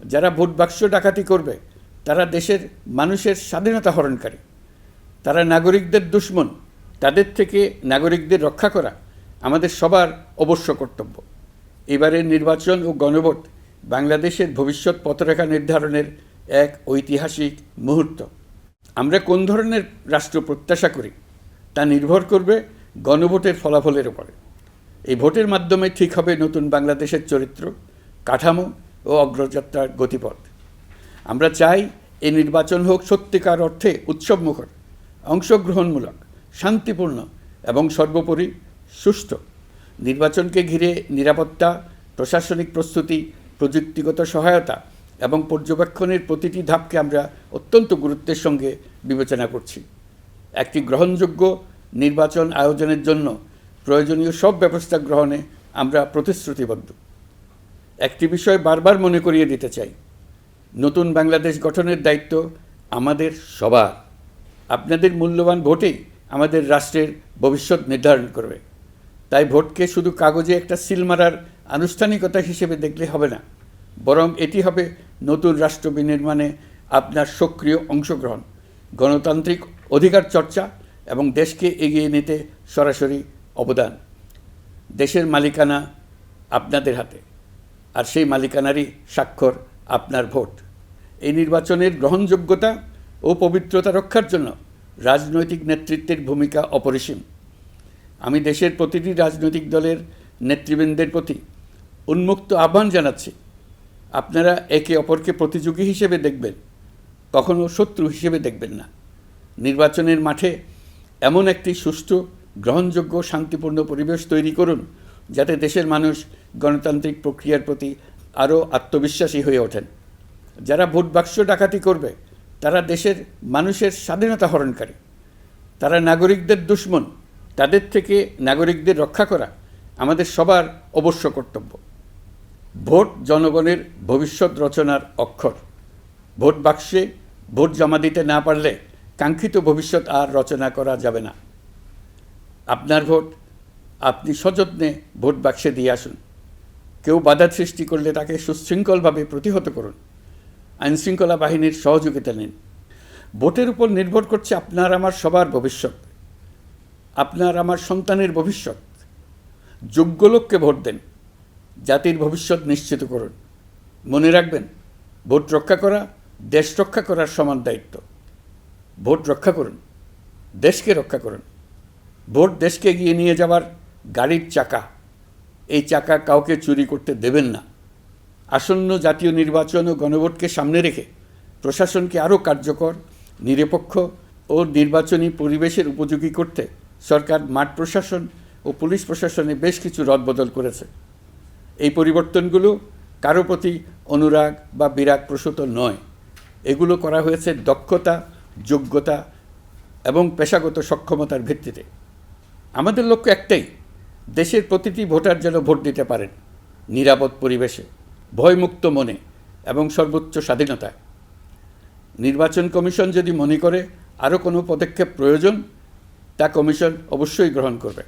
যারা ভোট বাক্স ডাকাতি করবে তারা দেশের মানুষের স্বাধীনতা হরণকারী, তারা নাগরিকদের দুশমন। তাদের থেকে নাগরিকদের রক্ষা করা আমাদের সবার অবশ্য কর্তব্য। এবারের নির্বাচন ও গণভোট বাংলাদেশের ভবিষ্যৎ পথরেখা নির্ধারণের এক ঐতিহাসিক মুহূর্ত। আমরা কোন ধরনের রাষ্ট্র প্রত্যাশা করি তা নির্ভর করবে গণভোটের ফলাফলের উপরে। এই ভোটের মাধ্যমে ঠিক হবে নতুন বাংলাদেশের চরিত্র, কাঠামো ও অগ্রযাত্রার গতিপথ। আমরা চাই এই নির্বাচন হোক সত্যিকার অর্থে উৎসবমুখর, অংশগ্রহণমূলক, শান্তিপূর্ণ এবং সর্বোপরি সুষ্ঠু। নির্বাচনকে ঘিরে নিরাপত্তা, প্রশাসনিক প্রস্তুতি, প্রযুক্তিগত সহায়তা এবং পর্যবেক্ষণের প্রতিটি ধাপকে আমরা অত্যন্ত গুরুত্বের সঙ্গে বিবেচনা করছি। একটি গ্রহণযোগ্য নির্বাচন আয়োজনের জন্য প্রয়োজনীয় সব ব্যবস্থা গ্রহণে আমরা প্রতিশ্রুতিবদ্ধ। একটি বিষয় বারবার মনে করিয়ে দিতে চাই, নতুন বাংলাদেশ গঠনের দায়িত্ব আমাদের সবার। আপনাদের মূল্যবান ভোটেই আমাদের রাষ্ট্রের ভবিষ্যৎ নির্ধারণ করবে। তাই ভোটকে শুধু কাগজে একটা সিল মারার আনুষ্ঠানিকতা হিসেবে দেখলে হবে না, বরং এটি হবে নতুন রাষ্ট্র বিনির্মাণে আপনার সক্রিয় অংশগ্রহণ, গণতান্ত্রিক অধিকার চর্চা এবং দেশকে এগিয়ে নিতে সরাসরি অবদান। দেশের মালিকানা আপনাদের হাতে, আর সেই মালিকানারই স্বাক্ষর আপনার ভোট। এই নির্বাচনের গ্রহণযোগ্যতা ও পবিত্রতা রক্ষার জন্য রাজনৈতিক নেতৃত্বের ভূমিকা অপরিসীম। আমি দেশের প্রতিটি রাজনৈতিক দলের নেতৃবৃন্দের প্রতি উন্মুক্ত আহ্বান জানাচ্ছি, আপনারা একে অপরকে প্রতিযোগী হিসেবে দেখবেন, কখনো শত্রু হিসেবে দেখবেন না। নির্বাচনের মাঠে এমন একটি সুষ্ঠু, গ্রহণযোগ্য, শান্তিপূর্ণ পরিবেশ তৈরি করুন যাতে দেশের মানুষ গণতান্ত্রিক প্রক্রিয়ার প্রতি আরও আত্মবিশ্বাসী হয়ে ওঠেন। যারা ভোট বাক্স ডাকাতি করবে তারা দেশের মানুষের স্বাধীনতা হরণকারী, তারা নাগরিকদের দুশমন। তাদের থেকে নাগরিকদের রক্ষা করা আমাদের সবার অবশ্য কর্তব্য। ভোট জনগণের ভবিষ্যৎ রচনার অক্ষর। ভোট বাক্সে ভোট জমা দিতে না পারলে কাঙ্ক্ষিত ভবিষ্যৎ আর রচনা করা যাবে না। আপনার ভোট আপনি সযত্নে ভোট বাক্সে দিয়ে আসুন। কেউ বাধা সৃষ্টি করলে তাকে সুশৃঙ্খলভাবে প্রতিহত করুন। আইনশৃঙ্খলা বাহিনীর সহযোগিতা নিন। ভোটের উপর নির্ভর করছে আপনার আমার সবার ভবিষ্যৎ, আপনার আমার সন্তানের ভবিষ্যৎ। যোগ্য লোককে ভোট দেন, জাতির ভবিষ্যৎ নিশ্চিত করুন। মনে রাখবেন, ভোট রক্ষা করা দেশ রক্ষা করার সমান দায়িত্ব। ভোট রক্ষা করুন, দেশকে রক্ষা করুন। ভোট দেশকে এগিয়ে নিয়ে যাওয়ার গাড়ির চাকা। এই চাকা কাউকে চুরি করতে দেবেন না। আসন্ন জাতীয় নির্বাচন ও গণভোটকে সামনে রেখে প্রশাসনকে আরও কার্যকর, নিরপেক্ষ ও নির্বাচনী পরিবেশের উপযোগী করতে সরকার মাঠ প্রশাসন ও পুলিশ প্রশাসনে বেশ কিছু রদবদল করেছে। এই পরিবর্তনগুলো কারো প্রতি অনুরাগ বা বিরাগ প্রসূত নয়। এগুলো করা হয়েছে দক্ষতা, যোগ্যতা এবং পেশাগত সক্ষমতার ভিত্তিতে। আমাদের লক্ষ্য একটাই, দেশের প্রতিটি ভোটার যেন ভোট দিতে পারেন নিরাপদ পরিবেশে, ভয়মুক্ত মনে এবং সর্বোচ্চ স্বাধীনতায়। নির্বাচন কমিশন যদি মনে করে আরও কোনো পদক্ষেপ প্রয়োজন, তা কমিশন অবশ্যই গ্রহণ করবে।